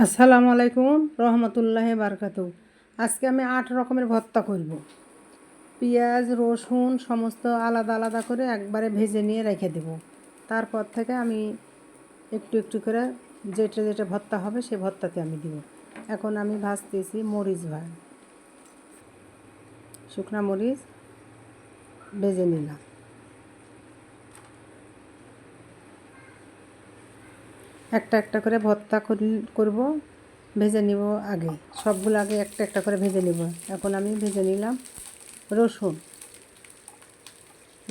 আসসালামু আলাইকুম রহমতুল্লাহি বারকাতু। আজকে আমি 8 রকমের ভর্তা করব। পেঁয়াজ রসুন সমস্ত আলাদা আলাদা করে একবারে ভেজে নিয়ে রেখে দেব। তারপর থেকে আমি একটু একটু করে যেটা যেটা ভর্তা হবে সেই ভর্তাতে আমি দিব। এখন আমি ভাজতেছি মরিচ শুকনা মরিচ ভেজে নিলাম। একটা একটা করে ভর্তা করব, ভেজে নিব। আগে সবগুলো আগে একটা একটা করে ভেজে নিব। এখন আমি ভেজে নিলাম রসুন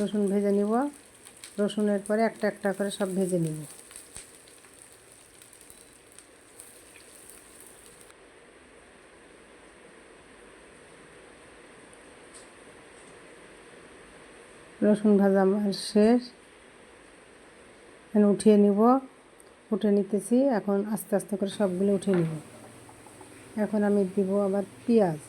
রসুন ভেজে নিব। রসুনের পরে একটা একটা করে সব ভেজে নিব। রসুন ভাজা আমার শেষ, এখন উঠিয়ে নিব। উঠে নিতেছি, এখন আস্তে আস্তে করে সবগুলো উঠিয়ে নিব। এখন আমি দিব আবার পেঁয়াজ।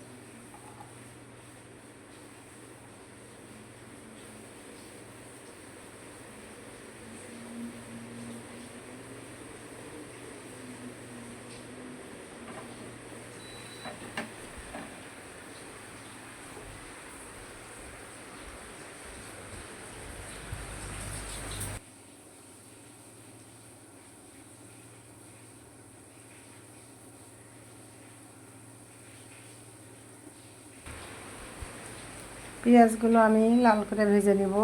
পেঁয়াজগুলো আমি লাল করে ভেজে নিব,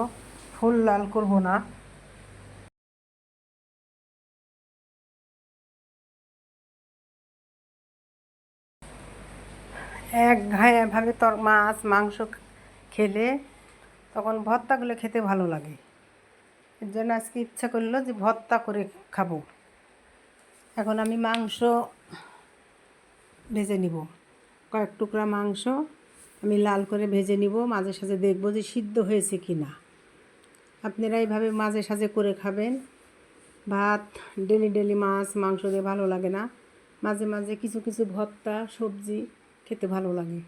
ফুল লাল করব না। এক ঘায়ে এভাবে মাছ মাংস খেলে তখন ভর্তাগুলো খেতে ভালো লাগে। এর জন্য আজকে ইচ্ছা করলো যে ভর্তা করে খাবো। এখন আমি মাংস ভেজে নিব। কয়েক টুকরা মাংস আমি লাল করে ভেজে নিব। মাঝে সাঝে দেখব যে সিদ্ধ হয়েছে কি না। আপনারা এইভাবে মাঝে সাঝে করে খাবেন। ভাত ডেলি ডেলি মাছ মাংস দিয়ে ভালো লাগে না, মাঝে মাঝে কিছু কিছু ভর্তা সবজি খেতে ভালো লাগে।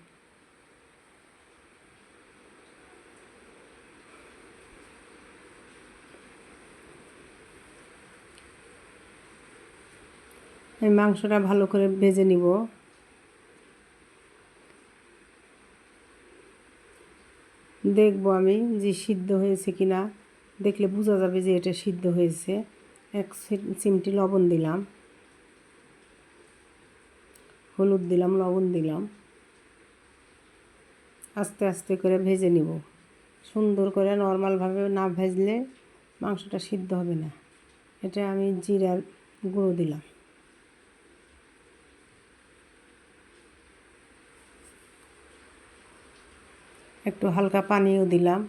এই মাংসটা ভালো করে ভেজে নিব। দেখব আমি যে সিদ্ধ হয়েছে কি না। দেখলে বোঝা যাবে যে এটা সিদ্ধ হয়েছে। এক চিমটি লবণ দিলাম, হলুদ দিলাম, লবণ দিলাম। আস্তে আস্তে করে ভেজে নিব। সুন্দর করে নর্মালভাবে না ভেজলে মাংসটা সিদ্ধ হবে না। এটা আমি জিরার গুঁড়ো দিলাম, একটু হালকা পানিও দিলাম।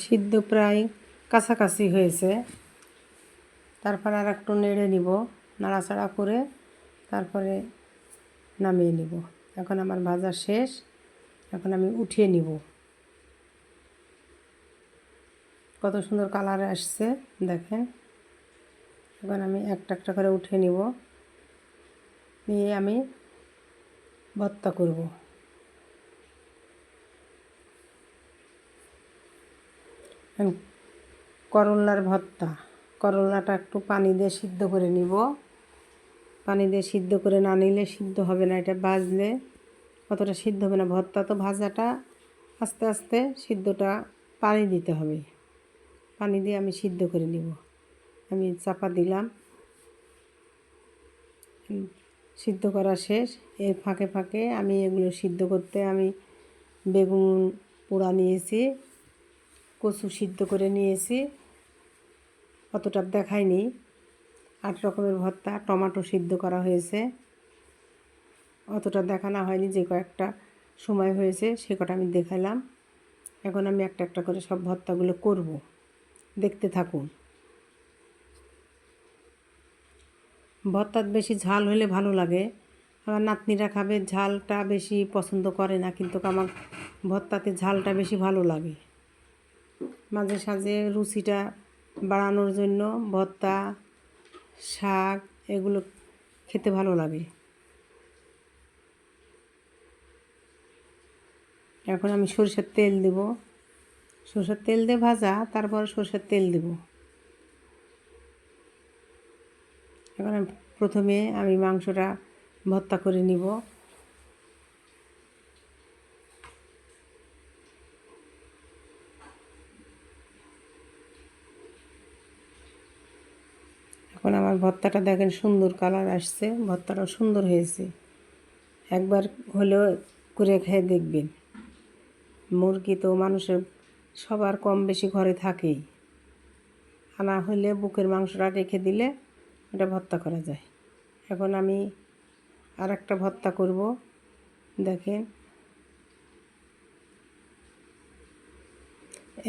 সিদ্ধ প্রায় কাছাকাছি হয়েছে। তারপর আর একটু নেড়ে নিব, নাড়াচাড়া করে তারপরে নামিয়ে নিব। এখন আমার ভাজা শেষ, এখন আমি উঠিয়ে নিব। কত সুন্দর কালার আসছে দেখেন। এখন আমি একটা একটা করে উঠিয়ে নিব, নিয়ে আমি ভর্তা করব। করলার ভর্তা। করলাটা একটু পানি দিয়ে সিদ্ধ করে নিব। পানি দিয়ে সিদ্ধ করে না নিলে সিদ্ধ হবে না, এটা ভাজলে অতটা সিদ্ধ হবে না। ভর্তা তো ভাজাটা আস্তে আস্তে সিদ্ধটা পানি দিতে হবে। পানি দিয়ে আমি সিদ্ধ করে নিব। আমি চাপা দিলাম, সিদ্ধ করা শেষ। এর ফাঁকে ফাঁকে আমি এগুলো সিদ্ধ করতে আমি বেগুন পোড়া নিয়েছি, কচু সিদ্ধ করে নিয়েছি, অতটা দেখাইনি। 8 রকমের ভর্তা, টমেটো সিদ্ধ করা হয়েছে, অতটা দেখানো হয়নি। যে কয়েকটা সময় হয়েছে সে কটা আমি দেখালাম। এখন আমি একটা একটা করে সব ভর্তাগুলো করব, দেখতে থাকুন। ভর্তা বেশি ঝাল হলে ভালো লাগে। আমার নাতনিরা খাবে, ঝালটা বেশি পছন্দ করে না, কিন্তু আমার ভর্তাতে ঝালটা বেশি ভালো লাগে। মাঝে সাঝে রুচিটা বাড়ানোর জন্য ভর্তা, শাক এগুলো খেতে ভালো লাগে। এখন আমি সরষের তেল দেব, সরষের তেল দিয়ে ভাজা, তারপর সরষের তেল দেব। এখন প্রথমে আমি মাংসটা ভর্তা করে নিব। এখন আমার ভর্তাটা দেখেন সুন্দর কালার আসছে, ভর্তাটাও সুন্দর হয়েছে। একবার হলেও করে খেয়ে দেখবেন। মুরগি তো মানুষের সবার কম বেশি ঘরে থাকেই, আনা হলে বুকের মাংসটা রেখে দিলে এটা ভর্তা করা যায়। এখন আমি আর একটা ভর্তা করব, দেখেন।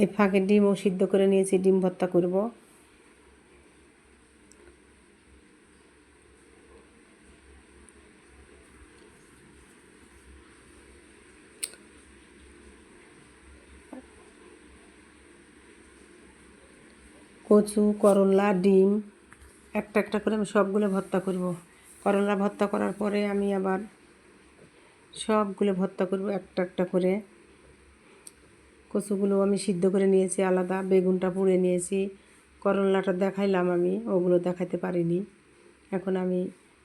এই ফাঁকে ডিমও সিদ্ধ করে নিয়েছি, ডিম ভর্তা করব। কচু, করলা, ডিম একটা একটা করে আমি সবগুলো ভর্তা করব। করলা ভর্তা করার পরে আমি আবার সবগুলো ভর্তা করব একটা একটা করে। কচুগুলো আমি সিদ্ধ করে নিয়েছি আলাদা, বেগুনটা পুড়ে নিয়েছি, করলাটা দেখাইলাম আমি, ওগুলো দেখাতে পারিনি। এখন আমি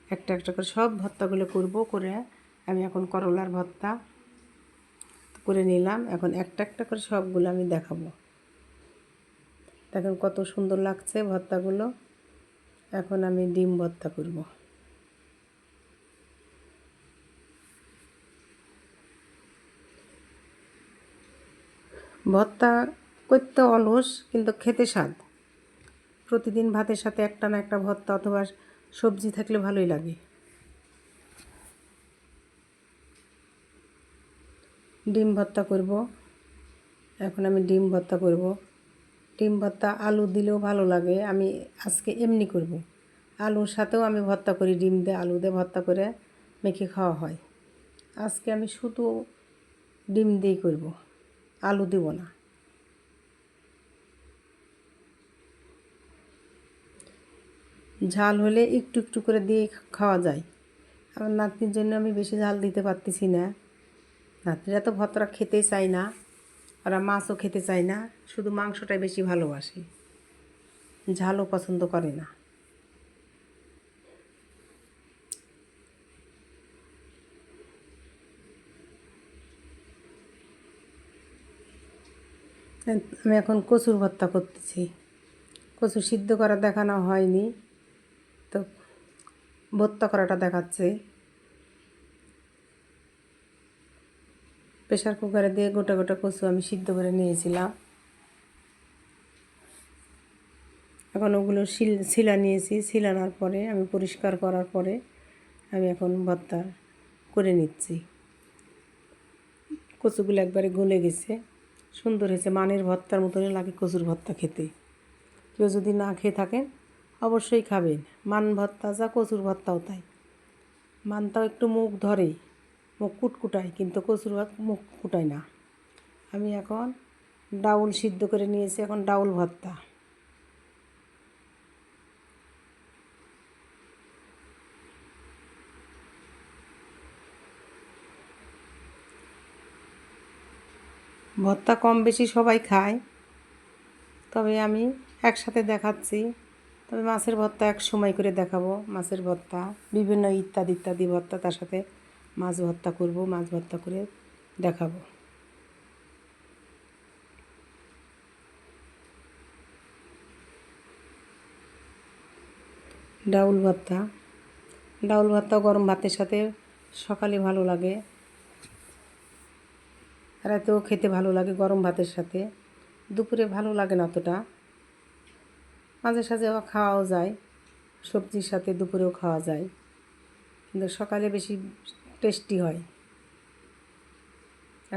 একটা একটা করে সব ভর্তাগুলো করব, করে আমি এখন করলার ভর্তা করে নিলাম। এখন একটা একটা করে সবগুলো আমি দেখাবো। দেখেন কত সুন্দর লাগছে ভর্তাগুলো। এখন আমি ডিম ভর্তা করব। ভর্তা করতে অলস, কিন্তু খেতে স্বাদ। প্রতিদিন ভাতের সাথে একটা না একটা ভর্তা অথবা সবজি থাকলে ভালোই লাগে। ডিম ভর্তা করব। এখন আমি ডিম ভর্তা করব। ডিম ভর্তা আলু দিলেও ভালো লাগে, আমি আজকে এমনি করব। আলুর সাথেও আমি ভর্তা করি, ডিম দিয়ে আলু দিয়ে ভর্তা করে মেখে খাওয়া হয়। আজকে আমি শুধু ডিম দিয়েই করব, আলু দেব না। ঝাল হলে একটু একটু করে দিয়ে খাওয়া যায়। আমার নাতনির জন্য আমি বেশি ঝাল দিতে পারতেছি না। নাতনিরা তো ভর্তাটা খেতেই চায় না, ওরা মাছও খেতে চায় না, শুধু মাংসটাই বেশি ভালোবাসে, ঝালও পছন্দ করে না। আমি এখন কচুর ভর্তা করতেছি। কচু সিদ্ধ করা দেখানো হয়নি, তো ভর্তা করাটা দেখাচ্ছে। প্রেশার কুকারে দিয়ে গোটা গোটা কচু আমি সিদ্ধ করে নিয়েছিলাম। এখন ওগুলো ছিলা নিয়েছি, ছিলানোর পরে আমি পরিষ্কার করার পরে আমি এখন ভর্তা করে নিচ্ছি। কচুগুলো একবারে গলে গেছে, সুন্দর হয়েছে, মানের ভর্তার মতনই লাগে কচুর ভর্তা খেতে। কেউ যদি না খেয়ে থাকেন অবশ্যই খাবেন। মান ভর্তা যা কচুর ভর্তাও তাই। মানটাও একটু মুখ ধরে, মুখ কুটকুটায়, কিন্তু কচুর ভাত মুখ কুটায় না। আমি এখন ডাউল সিদ্ধ করে নিয়েছি, এখন ডাউল ভর্তা। ভর্তা কম বেশি সবাই খায়, তবে আমি একসাথে দেখাচ্ছি। তবে মাছের ভর্তা এক সময় করে দেখাবো, মাছের ভর্তা বিভিন্ন ইত্যাদি ইত্যাদি ভর্তা, তার সাথে মাছ ভর্তা করব, মাছ ভর্তা করে দেখাবো। ডাউল ভর্তা, ডাউল ভর্তা গরম ভাতের সাথে সকালে ভালো লাগে, রাতেও খেতে ভালো লাগে গরম ভাতের সাথে। দুপুরে ভালো লাগে না অতটা, মাঝে সাঝে আবার খাওয়াও যায়, সবজির সাথে দুপুরেও খাওয়া যায়, কিন্তু সকালে বেশি টেস্টি হয়।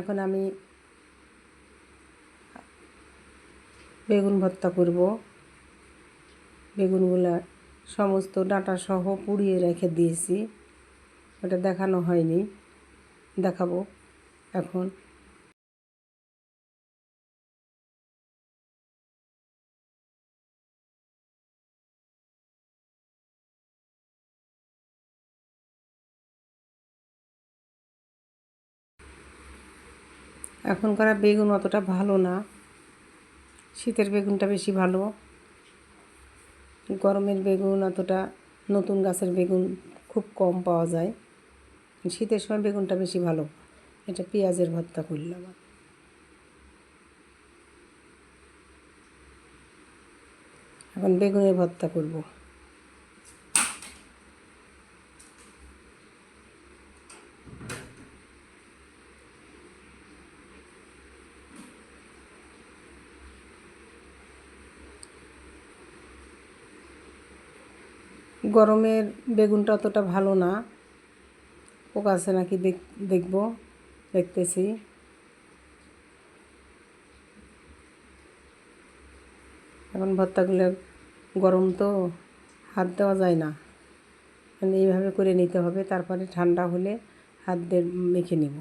এখন আমি বেগুন ভর্তা করব। বেগুনগুলা সমস্ত ডাঁটা সহ পুড়িয়ে রেখে দিয়েছি, ওটা দেখানো হয়নি, দেখাবো এখন। এখনকার বেগুন অতটা ভালো না, শীতের বেগুনটা বেশি ভালো। গরমের বেগুন অতটা, নতুন গাছের বেগুন খুব কম পাওয়া যায়। শীতের সময় বেগুনটা বেশি ভালো। এটা পেঁয়াজের ভর্তা করলাম। এখন বেগুনের ভর্তা করব। গরমের বেগুনটা অতটা ভালো না, পোকা আছে নাকি দেখতেছি। এখন ভর্তাগুলো গরম তো হাত দেওয়া যায় না, মানে এইভাবে করে নিতে হবে, তারপরে ঠান্ডা হলে হাত দিয়ে মেখে নেব।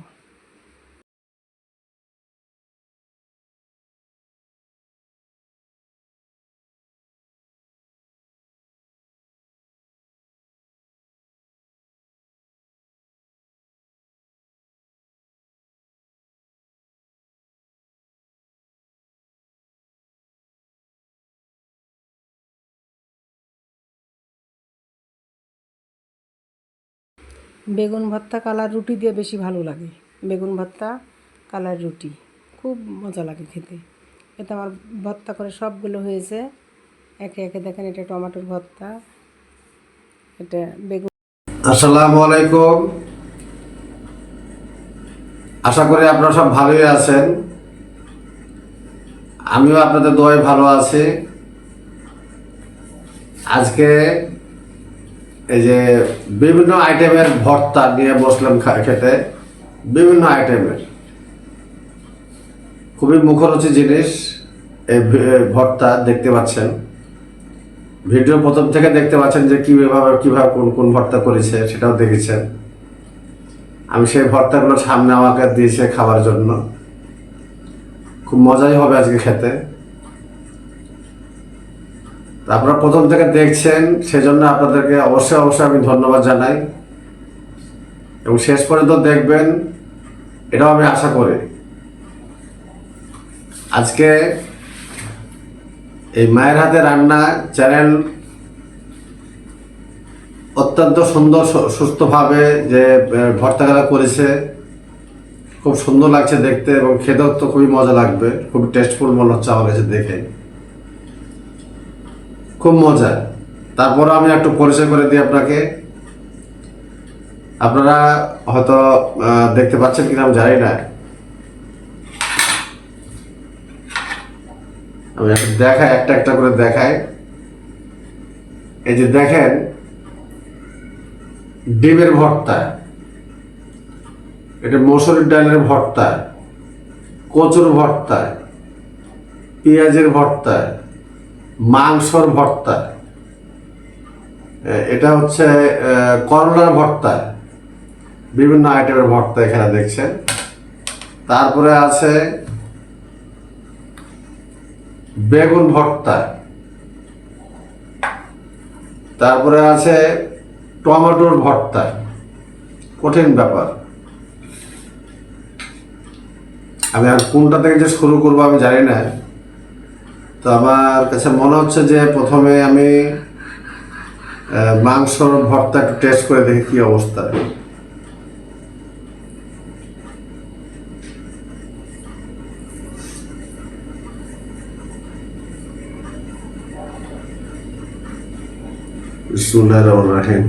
বেগুন ভর্তা কালার রুটি দিয়ে বেশি ভালো লাগে। বেগুন ভর্তা কালার রুটি খুব মজা লাগে খেতে। এতে আমার ভর্তা করে সবগুলো হয়েছে। একে একে দেখেন, এটা টমেটোর ভর্তা, এটা বেগুন। আসসালামু আলাইকুম। আশা করি আপনারা সব ভালোই আছেন। আমিও আপনাদের দোয়ায় ভালো আছি। আজকে এই যে বিভিন্ন আইটেমের ভর্তা নিয়ে বসলাম খেতে। বিভিন্ন আইটেমের খুবই মুখরোচী জিনিস এই ভর্তা। দেখতে পাচ্ছেন, ভিডিও প্রথম থেকে দেখতে পাচ্ছেন যে কিভাবে কোন কোন ভর্তা করেছে, সেটাও দেখেছেন। আমি সেই ভর্তাগুলো সামনে আমাকে দিয়েছে খাবার জন্য। খুব মজাই হবে আজকে খেতে। আপনারা প্রথম থেকে দেখছেন, সেজন্য আপনাদেরকে অবশ্যই আমি ধন্যবাদ জানাই, এবং শেষ পর্যন্ত দেখবেন এটাও আমি আশা করি। আজকে এই মায়ের হাতে রান্না চ্যানেল অত্যন্ত সুন্দর সুস্থভাবে যে ভর্তাগুলো করেছে, খুব সুন্দর লাগছে দেখতে, এবং খেতেও তো খুবই মজা লাগবে। খুব টেস্টফুল মনে হচ্ছে আমার কাছে দেখে, খুব মজা। তারপরে আমি একটু পরিচয় করে দিই আপনাকে। আপনারা হয়তো দেখতে পাচ্ছেন কিনা আমি জানি না। আমি দেখাই, একটা একটা করে দেখাই। এই যে দেখেন, ডিমের ভর্তা, এটা মসুরির ডালের ভর্তা, কচুর ভর্তা, পেঁয়াজের ভর্তা, মাংসর ভর্তা, এটা হচ্ছে করলার ভর্তা, বিভিন্ন আইটেমের ভর্তা এখানে দেখছেন। তারপরে আছে বেগুন ভর্তা, তারপরে আছে টমেটোর ভর্তা। কঠিন ব্যাপার। আমি আর কোনটা থেকে যে শুরু করবো আমি জানি না। তো আমার কাছে মনে হচ্ছে যে প্রথমে আমি মাংসর ভর্তা একটু টেস্ট করে দেখি কি অবস্থা। বিসমিল্লাহির রহমানির রহিম।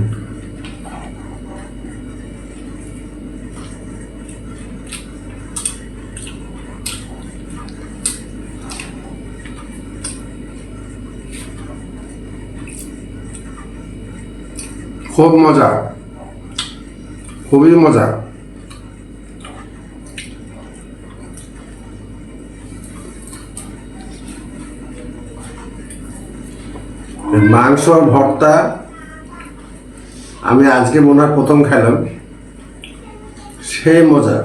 খুব মজা, খুবই মজা। মাংসর ভর্তা আমি আজকে মনে হয় প্রথম খাইলাম, সেই মজা।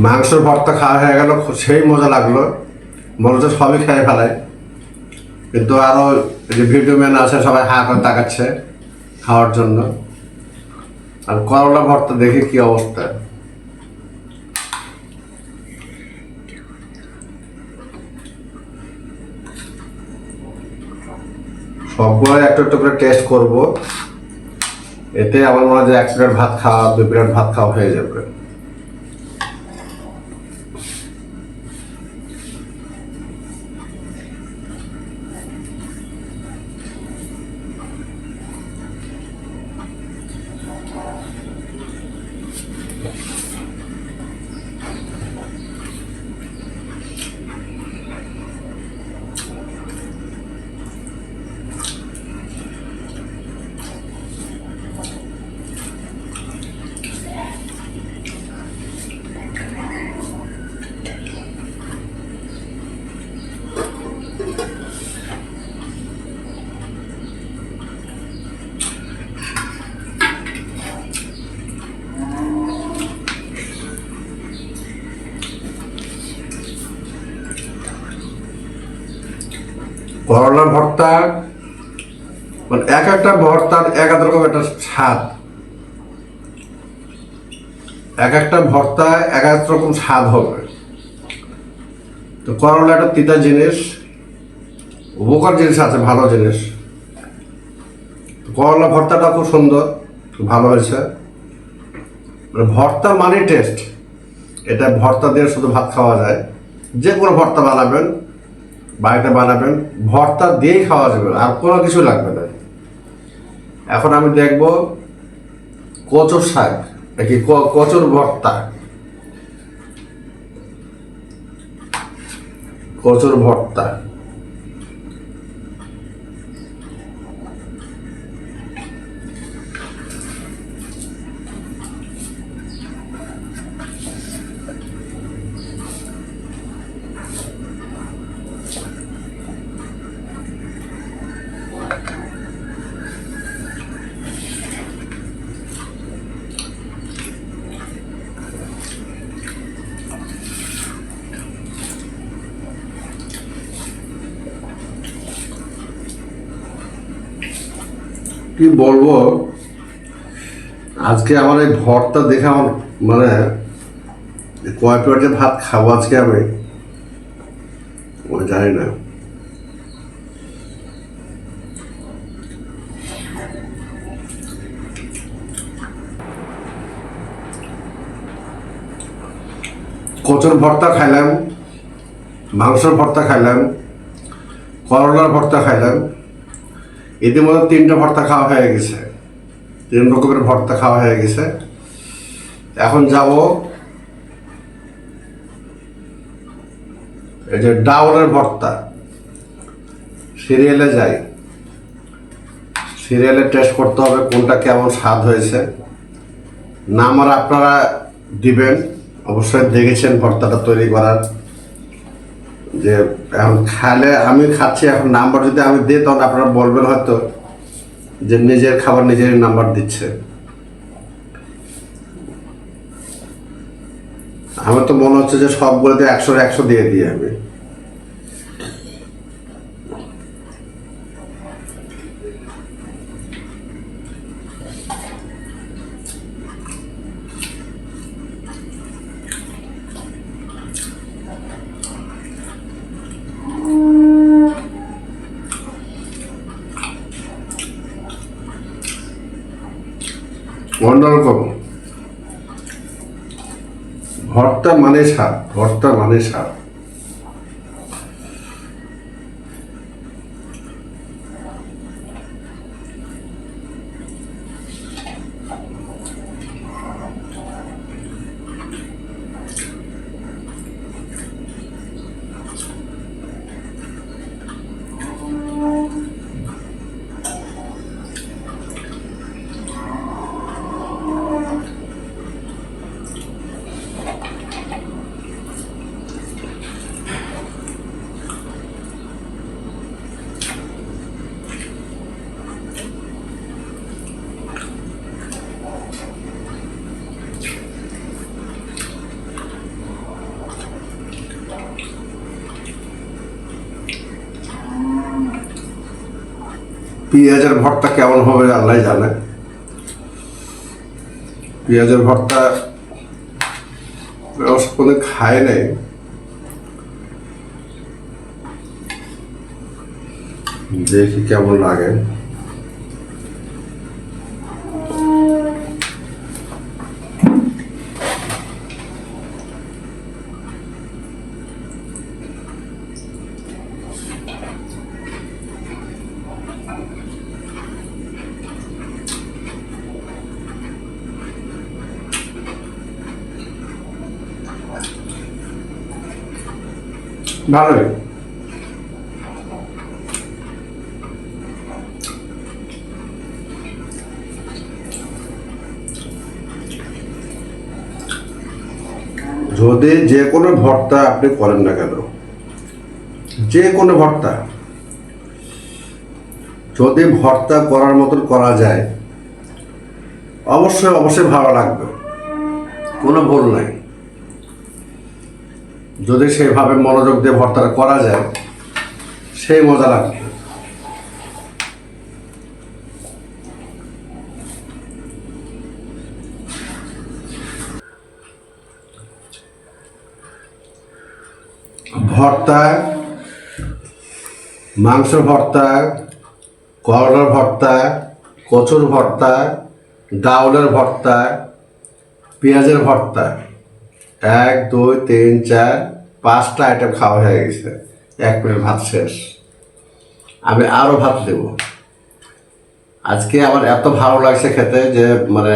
মাংসের ভর্তা খাওয়া হয়ে গেল, সেই মজা লাগলো, মনে হচ্ছে সবই খেয়ে ফেলায়। কিন্তু আরো যে ভিডিও ম্যান আছে সবাই হা করে তাকাচ্ছে খাওয়ার জন্য। আর করলা ভর্তা দেখে কি অবস্থা। সবগুলো একটু একটু করে টেস্ট করব, এতে আমার মনে হয় যে 1 প্লেট ভাত খাওয়া 2 প্লেট ভাত খাওয়া হয়ে যাবে। করলার ভর্তা মানে এক একটা ভর্তার এক এক রকম একটা স্বাদ, এক একটা ভর্তা এক এক রকম স্বাদ হবে। তো করলা একটা তিতা জিনিস, উপকার জিনিস আছে, ভালো জিনিস। করলা ভর্তাটা খুব সুন্দর, খুব ভালো হয়েছে। মানে ভর্তা মানে টেস্ট, এটা ভর্তা দিয়ে শুধু ভাত খাওয়া যায়। যে কোনো ভর্তা বানাবেন, বাড়িতে বানাবেন, ভর্তা দিয়েই খাওয়া যাবে, আর কোনো কিছু লাগবে না। এখন আমি দেখব কচুর শাক, নাকি কচুর ভর্তা। কচুর ভর্তা কি বলবো, আজকে আমার এই ভর্তা দেখে আমার মানে কয় প্লেটে ভাত খাবো আজকে আমি জানি না। কচুর ভর্তা খাইলাম, মাংসের ভর্তা খাইলাম, করলার ভর্তা খাইলাম, ইতিমধ্যে 3টে ভর্তা খাওয়া হয়ে গেছে, 3 রকমের ভর্তা খাওয়া হয়ে গেছে। এখন যাব এই যে ডাউলের ভর্তা, সিরিয়ালে যাই, সিরিয়ালে টেস্ট করতে হবে কোনটা কেমন স্বাদ হয়েছে। নাম আর আপনারা দিবেন, অবশ্যই দেখেছেন ভর্তাটা তৈরি করার, যে এখন খালে আমি খাচ্ছি, এখন নাম্বার যদি আমি দিই তখন আপনারা বলবেন হয়তো যে নিজের খাবার নিজেরই নাম্বার দিচ্ছে। আমার তো মনে হচ্ছে যে সবগুলোতে 100-র 100 দিয়ে দিই আমি। অন্যরকম ভর্তা মানে স্বাদ, ভর্তা মানে স্বাদ। পেঁয়াজের ভর্তা কেমন হবে আল্লাহ জানে। পেঁয়াজের ভর্তা অবশ্য কোনো খায় নাই, দেখি কেমন লাগে। ভালোই। যদি যে কোনো ভর্তা আপনি করেন না কেন, যে কোনো ভর্তা যদি ভর্তা করার মতন করা যায়, অবশ্যই অবশ্যই ভালো লাগবে, কোনো ভুল নাই। যদি সেইভাবে মনোযোগ দিয়ে ভর্তাটা করা যায়, সেই মজা লাগবে। ভর্তা, মাংস ভর্তা, করলার ভর্তা, কচুর ভর্তা, ডাউলের ভর্তা, পেঁয়াজের ভর্তা, 1 2 3 4 5টা আইটেম খাওয়া হয়ে গেছে। 1 প্লেট ভাত শেষ। আমি আরও ভাত দেব। আজকে আমার এত ভালো লাগছে খেতে যে মানে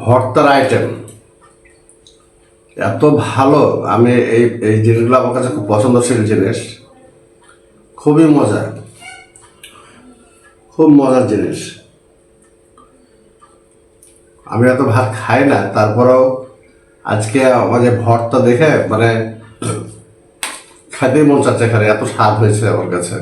ভর্তার আইটেম এত ভালো, আমি এই এই জিনিসগুলো আমার কাছে খুব পছন্দশীল জিনিস, খুবই মজা, খুব মজার জিনিস। আমি এত ভাত খাই না, তারপরেও আজকে আমাদের ভর্তা দেখে মানে খাইতেই মন চাচ্ছে, এখানে এত স্বাদ হয়েছে আমার কাছে।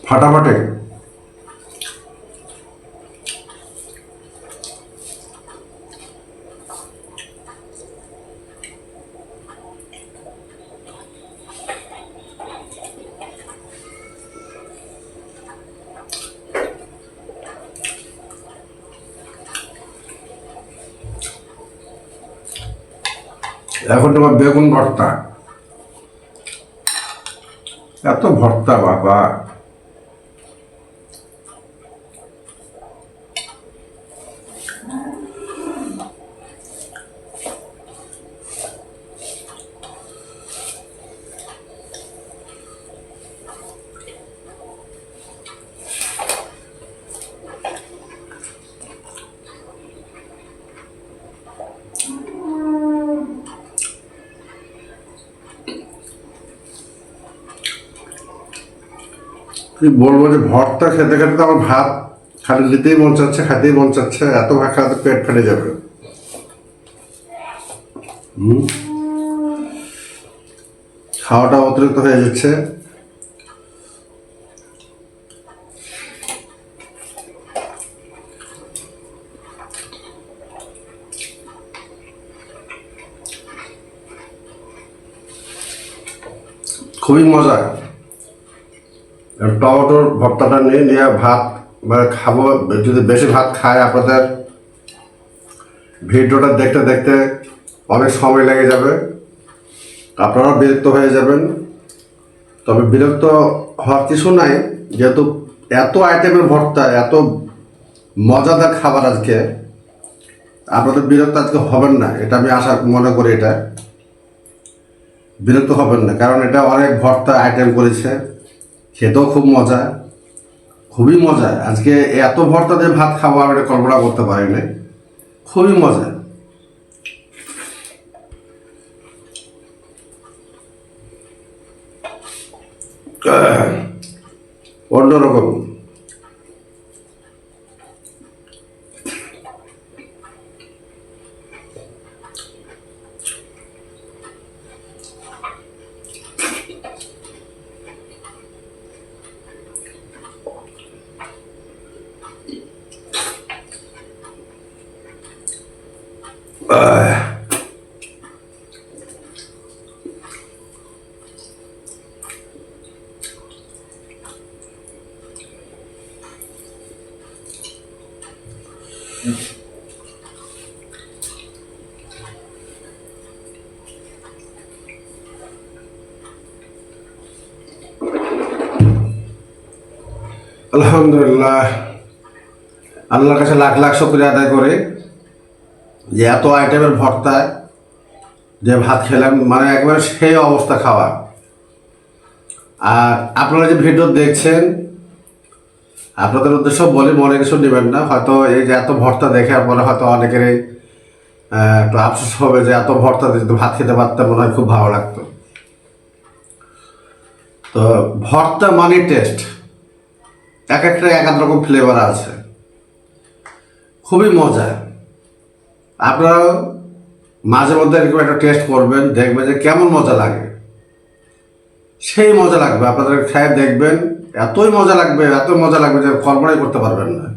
ফাটাফাটি। এখন তোমার বেগুন ভর্তা, এত ভর্তা বাবা। কি বলবো যে ভর্তা খেতে খেতে তো আমার ভাত খালি নিতেই মন চাচ্ছে, খাইতেই মন চাচ্ছে, এত ভাত খাওয়াতে পেট ফেটে যাবে। খাওয়াটা অতিরিক্ত হয়ে যাচ্ছে। খুবই মজা। টমেটোর ভর্তাটা নিয়ে নিয়ে ভাত মানে খাবো। যদি বেশি ভাত খায় আপনাদের ভিডিওটা দেখতে দেখতে অনেক সময় লেগে যাবে, আপনারাও বিরক্ত হয়ে যাবেন। তবে বিরক্ত হওয়ার কিছু নাই, যেহেতু এত আইটেমের ভর্তা, এত মজাদার খাবার আজকে, আপনাদের বিরক্ত আজকে হবেন না, এটা আমি আশা মনে করি। এটা বিরক্ত হবেন না, কারণ এটা অনেক ভর্তা আইটেম করেছে, খেতেও খুব মজা, খুবই মজা। আজকে এত ভর্তা দিয়ে ভাত খাবো আমি এটা কল্পনা করতে পারিনি, খুবই মজা। অন্যরকম। আলহামদুলিল্লাহ, আল্লাহর কাছে লাখ লাখ শুকরিয়া আদায় করে যে এত আইটেমের ভর্তা যে ভাত খেলাম, মানে একবারে সেই অবস্থা খাওয়া। আর আপনারা যে ভিডিও দেখছেন, আপনাদের উদ্দেশ্য বলে মনে কিছু নেবেন না। হয়তো এই যে এত ভর্তা দেখার পরে হয়তো অনেকেরই একটু আফসোস হবে যে এত ভর্তা যদি ভাত খেতে পারতাম মনে হয় খুব ভালো লাগতো। তো ভর্তা মানে টেস্ট, এক একটা এক এক রকম ফ্লেভার আছে, খুবই মজা। আপনারা মাঝে মধ্যে এরকম একটা টেস্ট করবেন, দেখবেন যে কেমন মজা লাগে। সেই মজা লাগবে, আপনাদের খেয়ে দেখবেন, এতই মজা লাগবে, এত মজা লাগবে যে কল্পনাই করতে পারবেন না।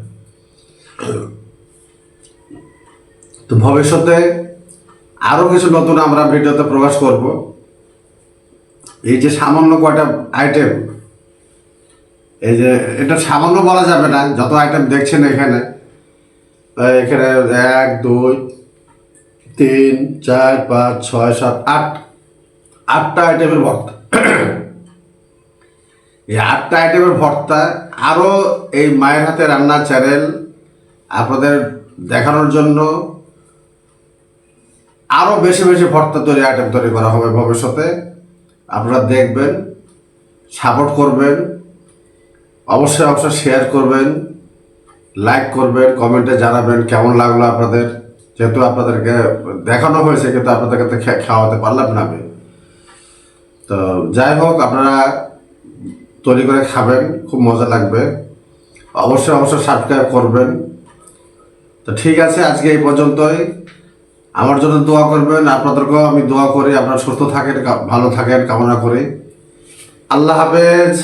তো ভবিষ্যতে আরও কিছু নতুন আমরা ভিডিওতে প্রকাশ করব। এই যে সামান্য কয়টা আইটেম, এই যে এটা সামান্য বলা যাবে না, যত আইটেম দেখছেন এখানে, এখানে 1 2 3 4 5 6 7 8 আটটা আইটেমের ভর্তা। এই 8টা আইটেমের ভর্তা আরও এই মায়ের হাতে রান্না চ্যানেল আপনাদের দেখানোর জন্য আরও বেশি বেশি ভর্তা আইটেম তৈরি করা হবে ভবিষ্যতে। আপনারা দেখবেন, সাপোর্ট করবেন, অবশ্যই অবশ্যই শেয়ার করবেন, লাইক করবেন, কমেন্টে জানাবেন কেমন লাগলো আপনাদের। যেহেতু আপনাদেরকে দেখানো হয়েছে কিন্তু আপনাদেরকে তো খাওয়াতে পারলাম না আমি। তো যাই হোক, আপনারা তৈরি করে খাবেন, খুব মজা লাগবে। অবশ্যই অবশ্যই সাবস্ক্রাইব করবেন। তো ঠিক আছে, আজকে এই পর্যন্তই। আমার জন্য দোয়া করবেন, আপনাদেরকেও আমি দোয়া করি আপনারা সুস্থ থাকেন, ভালো থাকেন কামনা করি। আল্লাহ হাফেজ।